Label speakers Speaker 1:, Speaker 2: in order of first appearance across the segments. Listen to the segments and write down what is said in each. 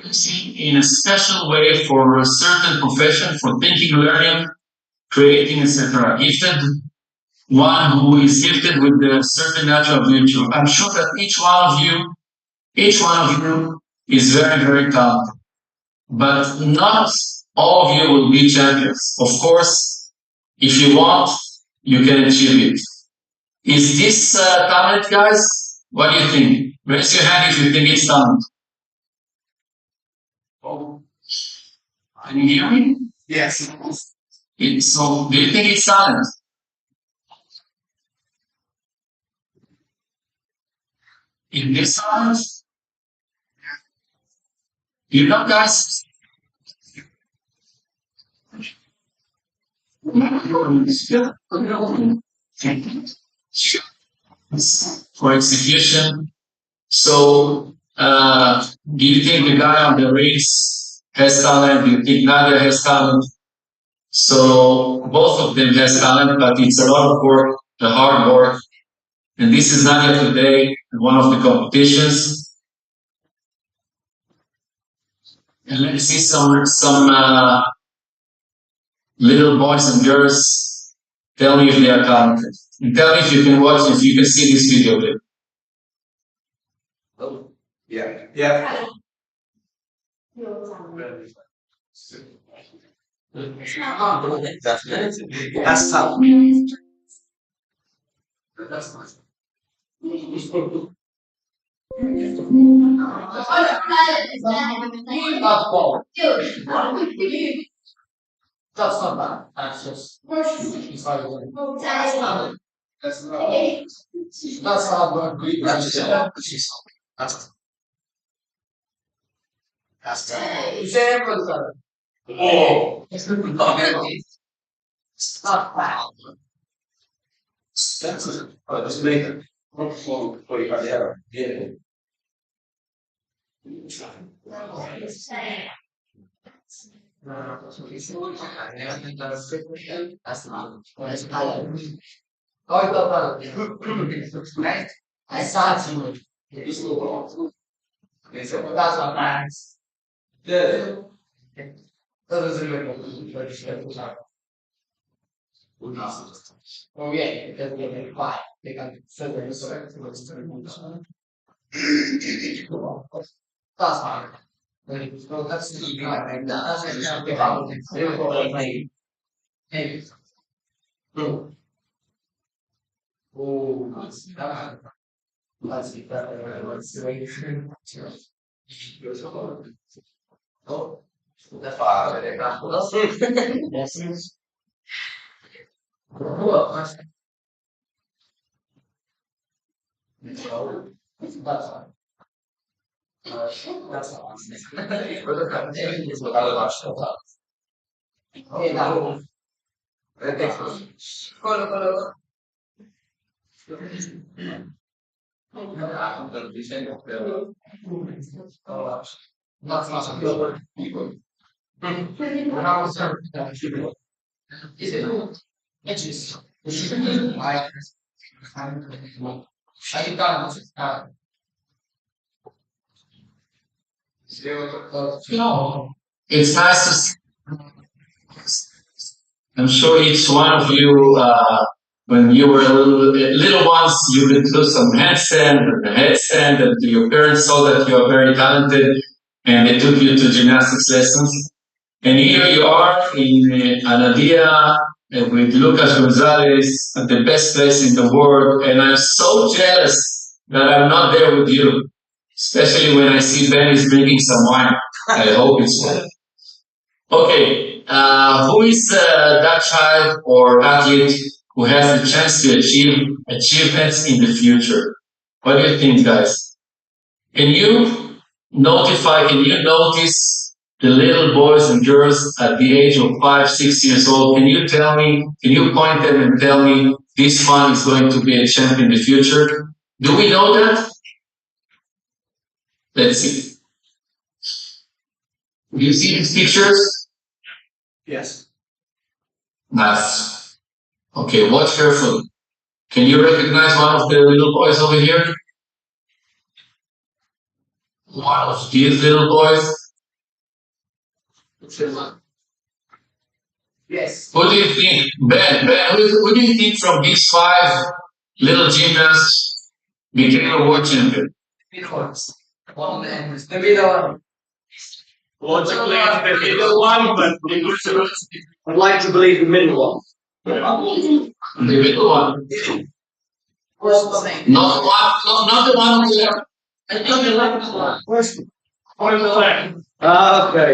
Speaker 1: in a special way for a certain profession, for thinking, learning, creating, etc. Gifted, one who is gifted with a certain natural virtue. I'm sure that each one of you is very, very talented, but not all of you will be champions. Of course, if you want, you can achieve it. Is this talent, guys? What do you think? Raise your hand if you think it's talent. Oh, can you hear me? Yes. So, do you think it's talent? In this talent, you know, guys, for execution. So, do you think the guy on the race has talent? Do you think Nadia has talent? So both of them has talent, but it's a lot of work, a hard work. And this is Nadia today, in one of the competitions. And let's see some little boys and girls. Tell me if they are talented. And tell me if you can watch, if you can see this video clip. Oh, yeah. Yeah. That's tough. That's nice. That's not bad. That's just. It's hard work. That's not. That's hard work. That's that's example. Oh. It's not bad. That's it. Oh, just make it. For you there. Yeah. That's not. That's not. Oh, no, right? I saw it. It's that's not nice. Yeah. That doesn't make a oh yeah, because they can fly. They can fly. That's fine. So that's the kind of maybe. Oh, that's the oh, that's fine. Yes. That's fine. That's awesome. Okay, now. Follow. That's not good. Is it? Edges. Like, I got no. It's nice to see. I'm sure each one of you, when you were little ones, you would do some handstand and headstand, and your parents saw that you are very talented, and they took you to gymnastics lessons. And here you are in Anadia with Lucas Gonzalez at the best place in the world, and I'm so jealous that I'm not there with you, especially when I see Ben is drinking some wine. I hope it's well. Okay, who is that child or athlete who has the chance to achieve achievements in the future? What do you think, guys? Can you can you notice the little boys and girls at the age of 5, 6 years old? Can you point them and tell me this one is going to be a champ in the future? Do we know that? Let's see. Do you see these pictures? Yes. Nice. Okay, watch carefully. Can you recognize one of the little boys over here? One of these little boys. Who do you think, Ben, who do you think from these five little gymnasts became a world champion? Logically, it's the middle one, but I'd like to believe the middle one. The middle one. Not the one on the left. On the left. Okay.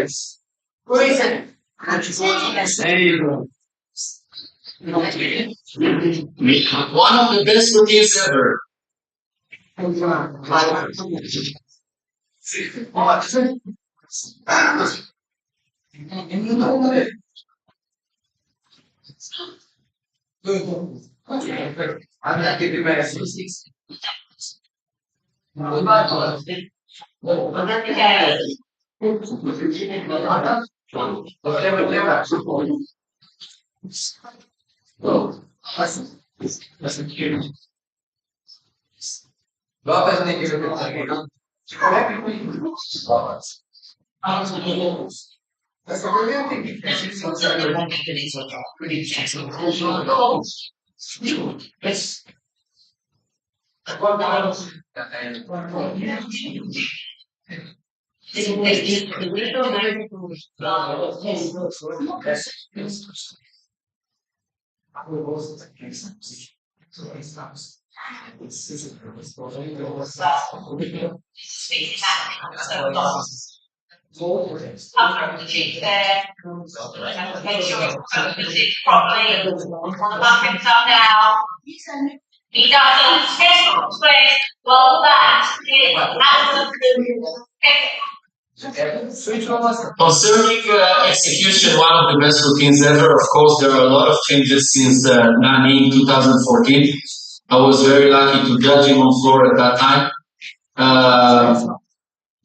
Speaker 1: One of the best routines ever. Concerning execution, one of the best routines ever. Of course, there are a lot of changes since Nani in 2014. I was very lucky to judge him on floor at that time.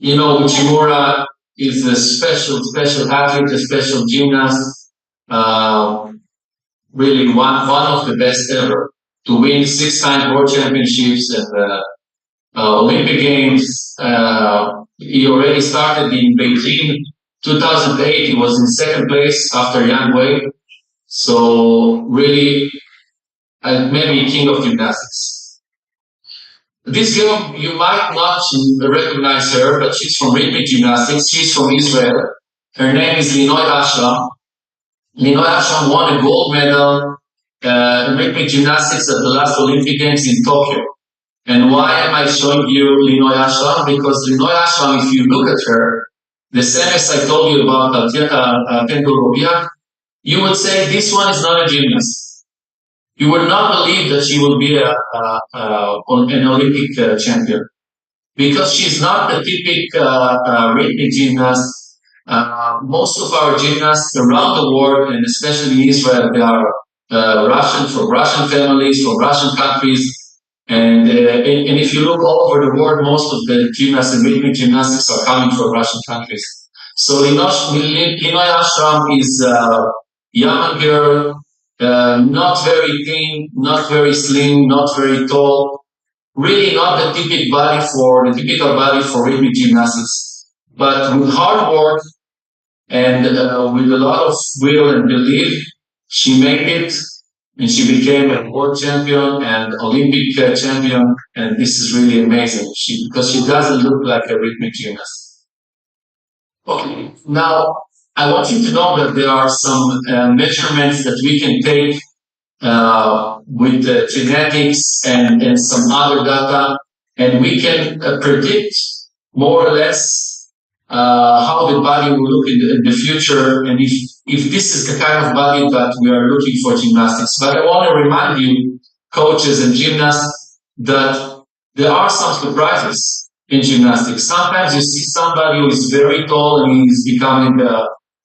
Speaker 1: Uchimura is a special athlete, a special gymnast. Really one of the best ever to win 6 times world championships and Olympic Games. He already started in Beijing 2008. He was in second place after Yang Wei. So really, maybe king of gymnastics. This girl, you might not recognize her, but she's from rhythmic gymnastics. She's from Israel. Her name is Linoy Ashram. Linoy Ashram won a gold medal in rhythmic gymnastics at the last Olympic Games in Tokyo. And why am I showing you Linoy Ashram? Because Linoy Ashram, if you look at her, the same as I told you about Tenko Robia, you would say this one is not a gymnast. You would not believe that she will be an Olympic champion because she's not the typical rhythmic gymnast. Most of our gymnasts around the world, and especially in Israel, they are from Russian families, from Russian countries. And if you look all over the world, most of the gymnasts and rhythmic gymnastics are coming from Russian countries. So Linoy Ashram is a young girl, not very thin, not very slim, not very tall. Really not the typical body for rhythmic gymnastics. But with hard work and with a lot of will and belief, she made it. And she became a world champion and Olympic champion, and this is really amazing. Because she doesn't look like a rhythmic gymnast. Okay, now I want you to know that there are some measurements that we can take with genetics and some other data, and we can predict more or less how the body will look in the future, and if this is the kind of body that we are looking for gymnastics. But I want to remind you, coaches and gymnasts, that there are some surprises in gymnastics. Sometimes you see somebody who is very tall and he's becoming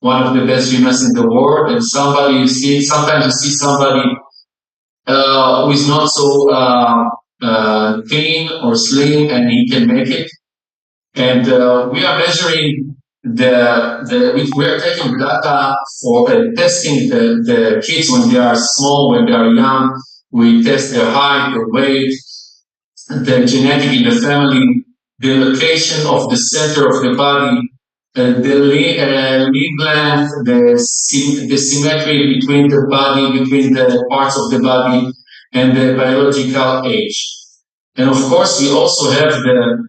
Speaker 1: one of the best gymnasts in the world, and sometimes you see somebody who is not so thin or slim and he can make it. And we are measuring we are taking data for testing the kids when they are small, when they are young. We test their height, their weight, the genetic in the family, the location of the center of the body, leg length, the symmetry between the body, between the parts of the body, and the biological age. And of course, we also have the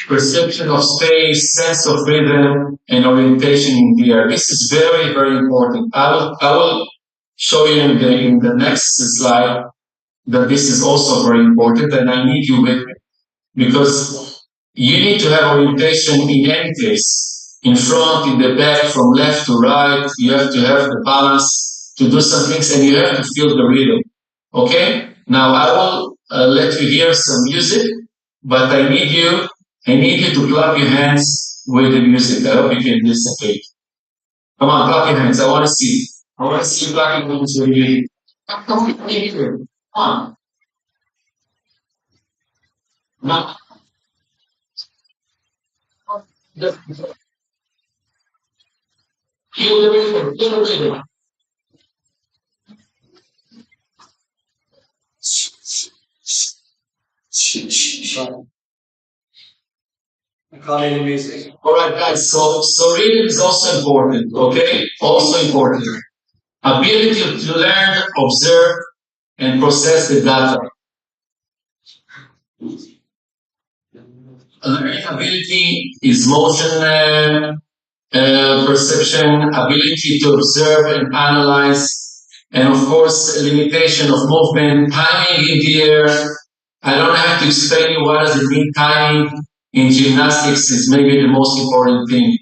Speaker 1: perception of space, sense of rhythm, and orientation in the air. This is very, very important. I will show you in the next slide that this is also very important, and I need you with me because you need to have orientation in any case, in front, in the back, from left to right. You have to have the balance to do some things, and you have to feel the rhythm. Okay? Now I will let you hear some music, but I need you to clap your hands with the music. I hope you can listen to it. Come on, clap your hands. I want to see. I want to see you clapping hands with me. Come on, come on. Now, the, feel the rhythm, feel the rhythm. All right, guys. So reading is also important. Okay, also important. Ability to learn, observe, and process the data. Learning ability is motion perception, ability to observe and analyze, and of course, limitation of movement, timing in the air. I don't have to explain you what does it mean. Timing in gymnastics is maybe the most important thing.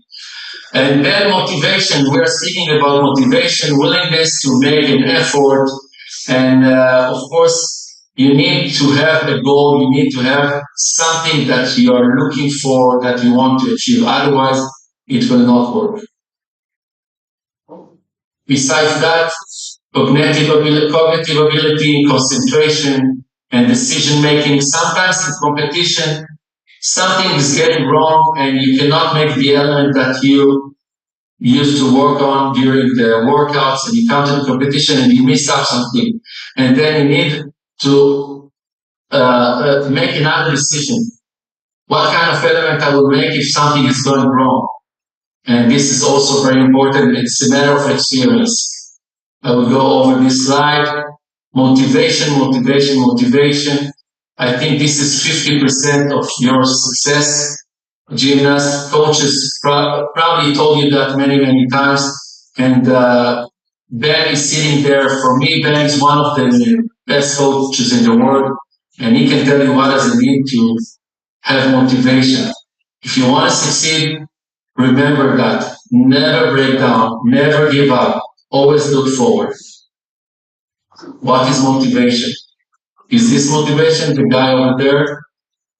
Speaker 1: And then motivation, we are speaking about motivation, willingness to make an effort. And of course, you need to have a goal, you need to have something that you are looking for, that you want to achieve. Otherwise, it will not work. Besides that, cognitive ability, concentration, and decision making. Sometimes in competition, something is getting wrong, and you cannot make the element that you used to work on during the workouts, and you come to the competition and you miss out something, and then you need to make another decision. What kind of element I will make if something is going wrong? And this is also very important. It's a matter of experience. I will go over this slide. Motivation, motivation, motivation. I think this is 50% of your success. Gymnasts, coaches probably told you that many, many times. And Ben is sitting there. For me, Ben is one of the best coaches in the world. And he can tell you what does it mean to have motivation. If you want to succeed, remember that. Never break down. Never give up. Always look forward. What is motivation? Is this motivation the guy over there?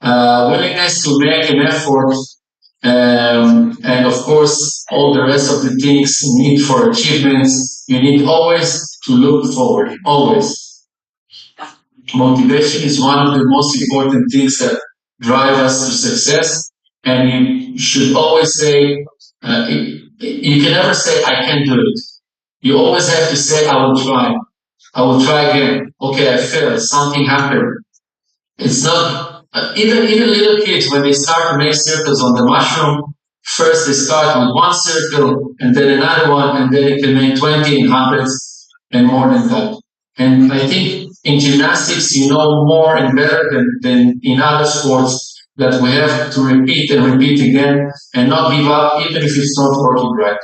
Speaker 1: Willingness to make an effort, and of course, all the rest of the things, need for achievements. You need always to look forward. Always. Motivation is one of the most important things that drive us to success. And you should always say, you can never say, I can't do it. You always have to say, I will try. I will try again. Okay, I failed. Something happened. It's not, even little kids, when they start to make circles on the mushroom, first they start with one circle and then another one, and then they can make 20 and hundreds and more than that. And I think in gymnastics, you know more and better than in other sports that we have to repeat and repeat again and not give up, even if it's not working right.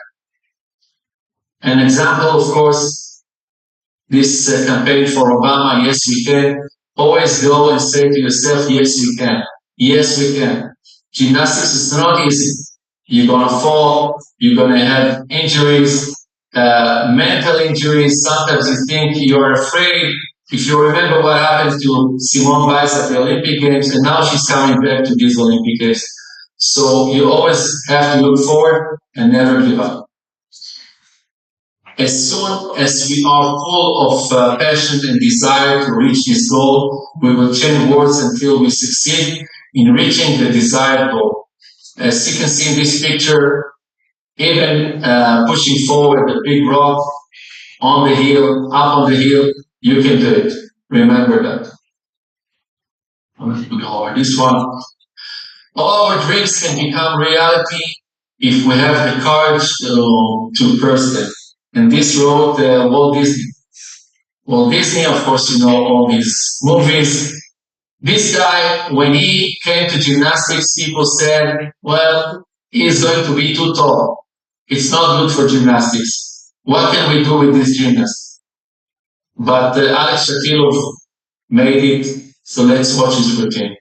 Speaker 1: An example, of course, this campaign for Obama, Yes We Can. Always go and say to yourself, yes we can. Yes we can. Gymnastics is not easy. You're gonna fall, you're gonna have injuries, mental injuries. Sometimes you think you're afraid. If you remember what happened to Simone Biles at the Olympic Games, and now she's coming back to these Olympic Games. So you always have to look forward and never give up. As soon as we are full of passion and desire to reach this goal, we will change words until we succeed in reaching the desired goal. As you can see in this picture, even pushing forward the big rock on the hill, up on the hill, you can do it. Remember that. I'm going to go over this one. All our dreams can become reality if we have the courage to curse them. And this wrote Walt Disney. Walt Disney, of course, you know all these movies. This guy, when he came to gymnastics, people said, well, he is going to be too tall. It's not good for gymnastics. What can we do with this gymnast? But Alex Shatilov made it. So let's watch his routine.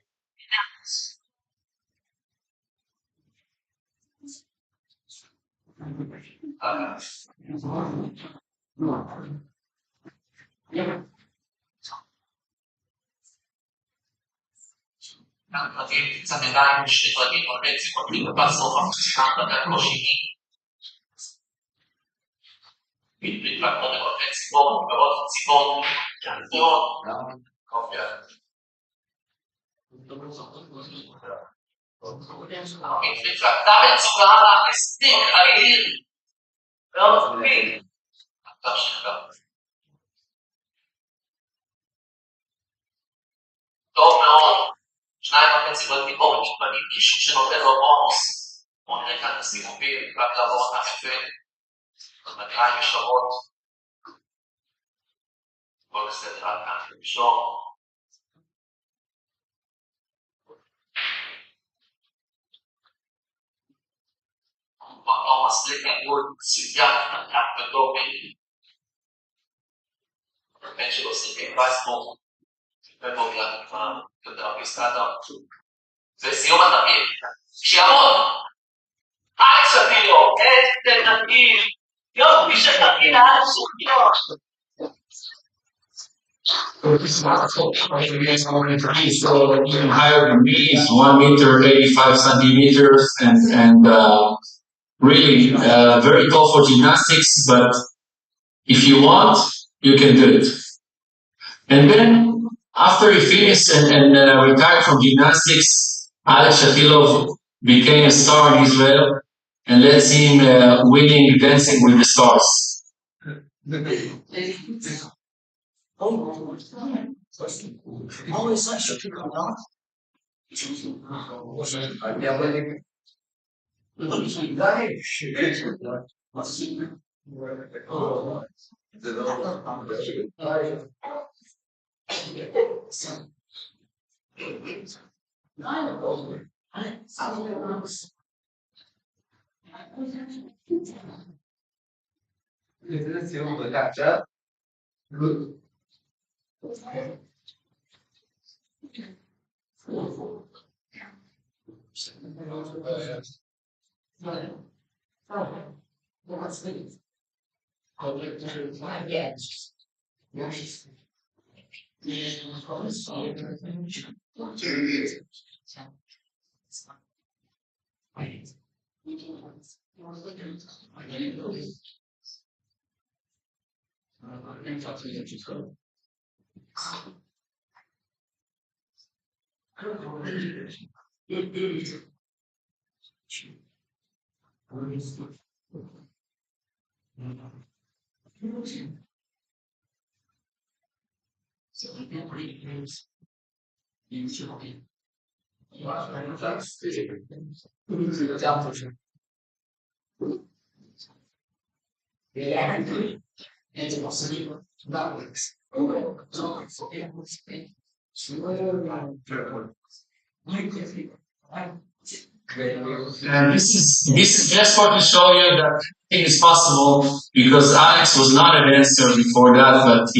Speaker 1: So even higher than me is 1 meter 85 centimeters, and really very tall for gymnastics. But if you want, you can do it. And then after he finished and retired from gymnastics, Alex Shatilov became a star in Israel, and let's him winning Dancing with the Stars. And this is just for to show you that it is possible because Alex was not a dancer before that, but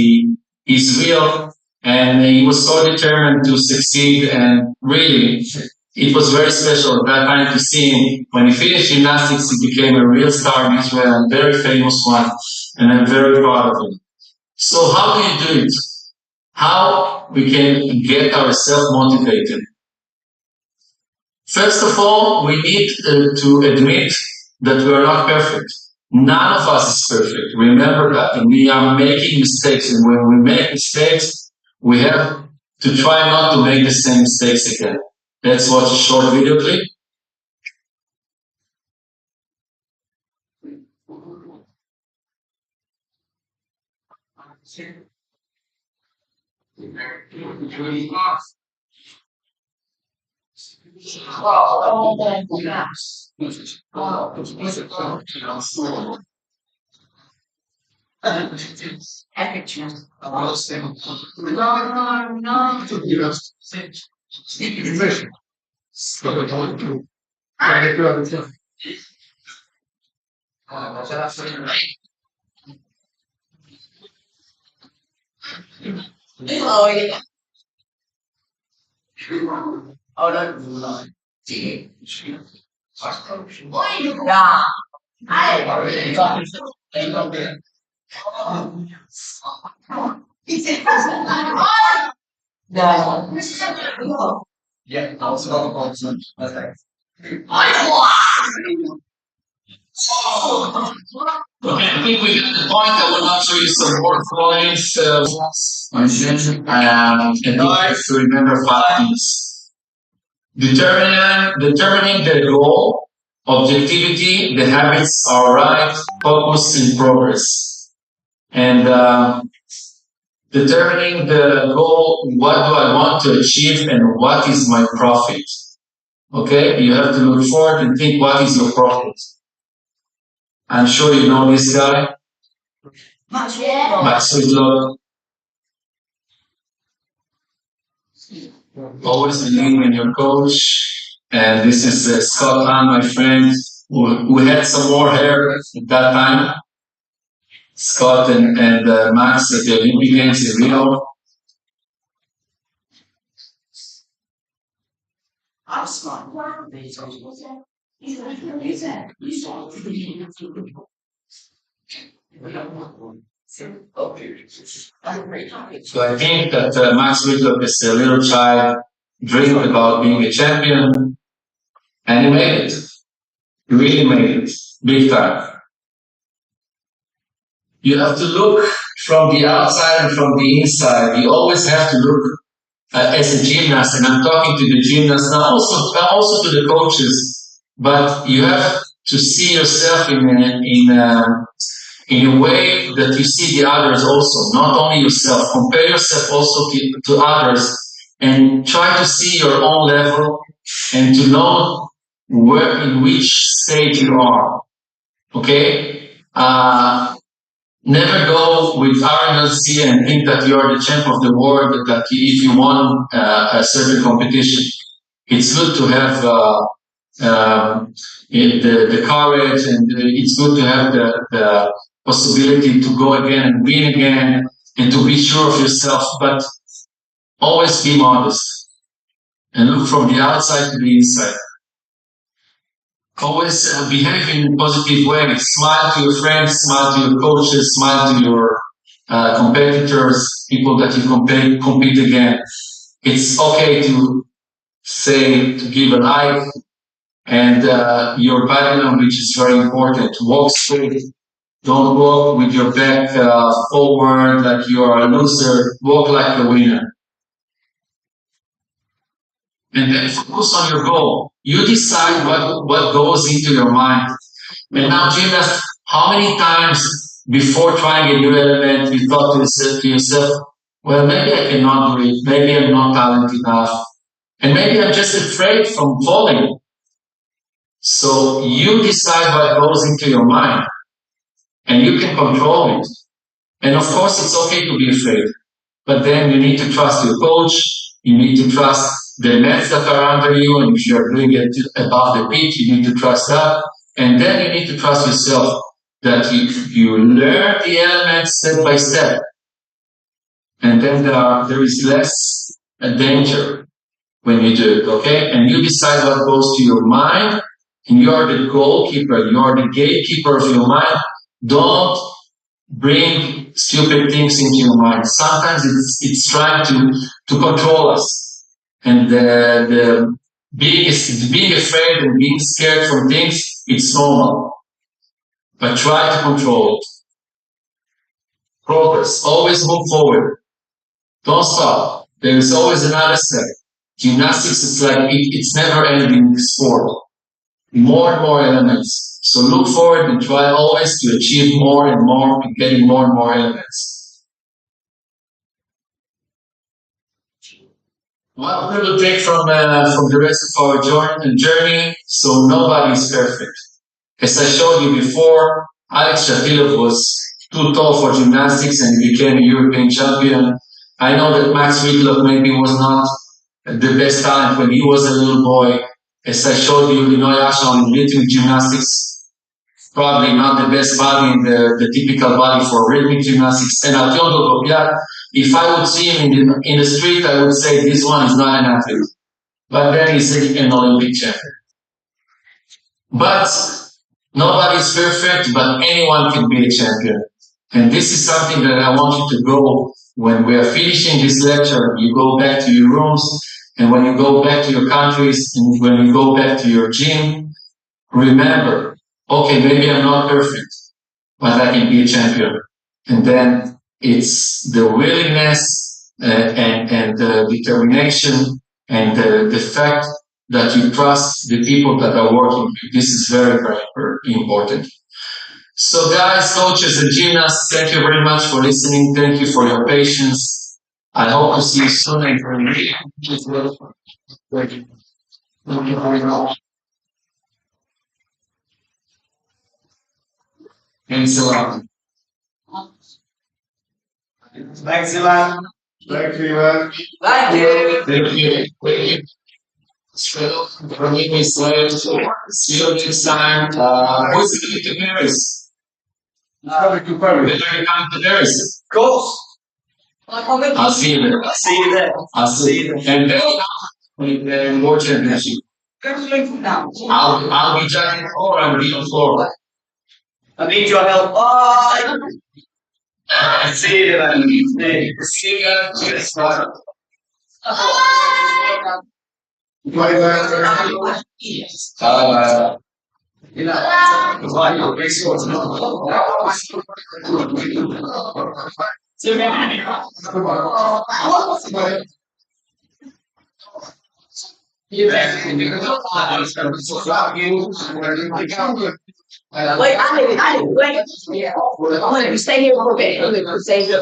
Speaker 1: he's real and he was so determined to succeed. And really, it was very special at that time to see him. When he finished gymnastics, he became a real star in Israel and very famous one. And I'm very proud of him. So how do you do it? How we can get ourselves motivated? First of all, we need to admit that we are not perfect. None of us is perfect. Remember that. And we are making mistakes. And when we make mistakes, we have to try not to make the same mistakes again. Let's watch a short video clip. Okay, I think we got the point. I will not show you some more drawings. And then, I think you have to remember five things. Determining the goal, objectivity, the habits are right, focus, and progress. And determining the goal, what do I want to achieve, and what is my profit? Okay, you have to look forward and think what is your profit. I'm sure you know this guy, Max Whitlock. Always believe in your coach. And this is Scott Hahn, my friend, who had some more hair at that time. Scott and Max at the Olympic Games in Rio. So I think that Max Whitlock is a little child dreamed about being a champion, and he made it. He really made it, big time. You have to look from the outside and from the inside. You always have to look as a gymnast, and I'm talking to the gymnasts now, also to the coaches. But you have to see yourself in a way that you see the others also, not only yourself. Compare yourself also to others, and try to see your own level and to know where in which stage you are. Okay. Never go with arrogancy and think that you are the champ of the world, that if you won a certain competition. It's good to have the courage, and it's good to have the possibility to go again and win again and to be sure of yourself, but always be modest and look from the outside to the inside. Always behave in positive ways. Smile to your friends, smile to your coaches, smile to your competitors, people that you compete against. It's okay to say, to give a like, and your body language is very important. Walk straight. Don't walk with your back forward like you are a loser. Walk like a winner. And then focus on your goal. You decide what goes into your mind. And now, gymnast, how many times before trying a new element you thought to yourself, well, maybe I cannot do it, maybe I'm not talented enough, and maybe I'm just afraid from falling. So you decide what goes into your mind, and you can control it. And of course, it's okay to be afraid, but then you need to trust your coach, you need to trust the nets that are under you, and if you're doing it above the pitch, you need to trust that. And then you need to trust yourself that you learn the elements step by step. And then there is less danger when you do it, okay? And you decide what goes to your mind, and you are the goalkeeper, you are the gatekeeper of your mind. Don't bring stupid things into your mind. Sometimes it's trying to control us. And being afraid and being scared from things, it's normal. But try to control it. Progress. Always move forward. Don't stop. There is always another step. Gymnastics is like it's never ending sport. More and more elements. So look forward and try always to achieve more and more and getting more and more elements. What we will take from the rest of our journey? So nobody is perfect. As I showed you before, Alex Shatilov was too tall for gymnastics and became a European champion. I know that Max Whitlock maybe was not the best talent when he was a little boy. As I showed you, Linoy Ashon in rhythmic gymnastics, probably not the best body in the typical body for rhythmic gymnastics. And Artyom Dolgopyat, if I would see him in the street, I would say this one is not an athlete. But then he's an Olympic champion. But nobody is perfect, but anyone can be a champion. And this is something that I want you to go when we are finishing this lecture. You go back to your rooms, and when you go back to your countries, and when you go back to your gym, remember, okay, maybe I'm not perfect, but I can be a champion. And then it's the willingness and the determination and the fact that you trust the people that are working with you. This is very, very important. So guys, coaches and gymnasts, thank you very much for listening. Thank you for your patience. I hope to see you soon. Thank you very much. Thanks a lot. Thanks, Ilan. Thank you, Ilan. Thank you. Thank you. Thank you. So, for me, we said, see you next time. Who's going to Paris? Coming to Paris. When are you coming to Paris? Of course. I'll see you there. I'll see you there. I'll see you there. And then more championship. I'll be judging or I'll be on floor. I need your help. Bye. See you then. See you guys. Bye. Bye. Bye. You know, why you race what's Wait, I need, wait. I'm gonna stay here for a bit. I'm gonna stay here.